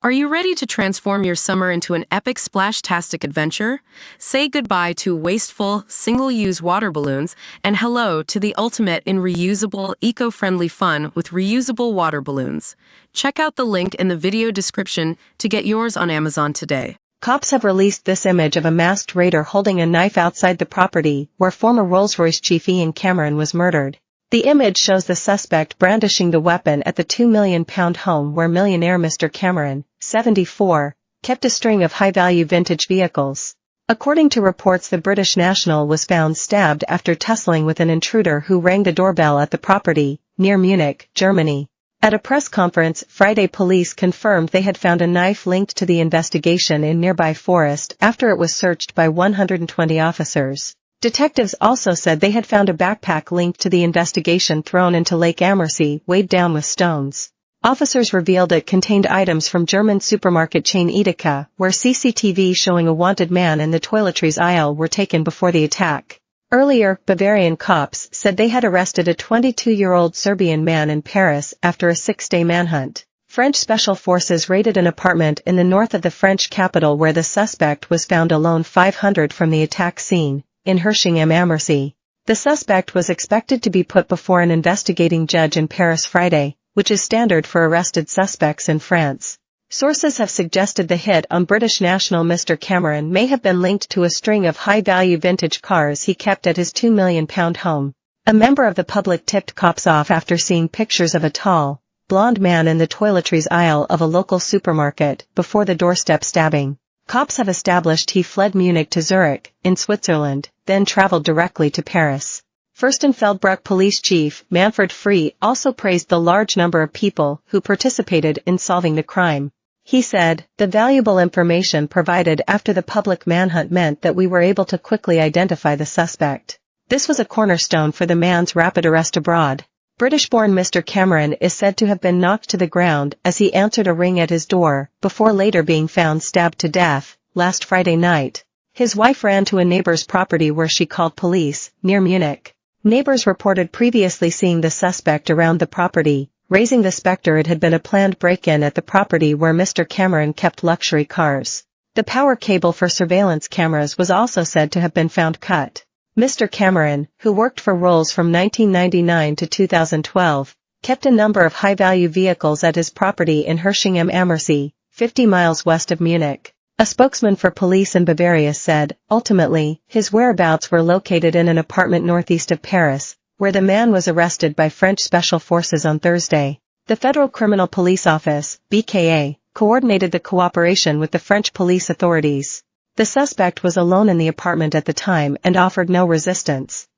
Are you ready to transform your summer into an epic splash-tastic adventure? Say goodbye to wasteful, single-use water balloons and hello to the ultimate in reusable, eco-friendly fun with reusable water balloons. Check out the link in the video description to get yours on Amazon today. Cops have released this image of a masked raider holding a knife outside the property where former Rolls Royce chief Ian Cameron was murdered. The image shows the suspect brandishing the weapon at the £2 million home where millionaire Mr. Cameron, 74, kept a string of high-value vintage vehicles. According to reports, the British national was found stabbed after tussling with an intruder who rang the doorbell at the property, near Munich, Germany. At a press conference Friday, police confirmed they had found a knife linked to the investigation in nearby forest after it was searched by 120 officers. Detectives also said they had found a backpack linked to the investigation thrown into Lake Ammersee, weighed down with stones. Officers revealed it contained items from German supermarket chain Edeka, where CCTV showing a wanted man in the toiletries aisle were taken before the attack. Earlier, Bavarian cops said they had arrested a 22-year-old Serbian man in Paris after a 6-day manhunt. French special forces raided an apartment in the north of the French capital where the suspect was found alone 500 from the attack scene, in Hershing-am-Ammersee. The suspect was expected to be put before an investigating judge in Paris Friday, which is standard for arrested suspects in France. Sources have suggested the hit on British national Mr. Cameron may have been linked to a string of high-value vintage cars he kept at his £2 million home. A member of the public tipped cops off after seeing pictures of a tall, blonde man in the toiletries aisle of a local supermarket before the doorstep stabbing. Cops have established he fled Munich to Zurich, in Switzerland, then traveled directly to Paris. Fürstenfeldbruck Police Chief Manfred Free also praised the large number of people who participated in solving the crime. He said, "The valuable information provided after the public manhunt meant that we were able to quickly identify the suspect. This was a cornerstone for the man's rapid arrest abroad." British-born Mr. Cameron is said to have been knocked to the ground as he answered a ring at his door, before later being found stabbed to death, last Friday night. His wife ran to a neighbor's property where she called police, near Munich. Neighbors reported previously seeing the suspect around the property, raising the specter it had been a planned break-in at the property where Mr. Cameron kept luxury cars. The power cable for surveillance cameras was also said to have been found cut. Mr. Cameron, who worked for Rolls from 1999 to 2012, kept a number of high-value vehicles at his property in Hershing-am-Ammersee, 50 miles west of Munich. A spokesman for police in Bavaria said, ultimately, his whereabouts were located in an apartment northeast of Paris, where the man was arrested by French special forces on Thursday. The Federal Criminal Police Office, BKA, coordinated the cooperation with the French police authorities. The suspect was alone in the apartment at the time and offered no resistance.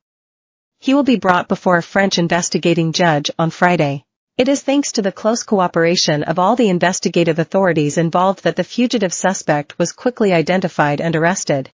He will be brought before a French investigating judge on Friday. It is thanks to the close cooperation of all the investigative authorities involved that the fugitive suspect was quickly identified and arrested.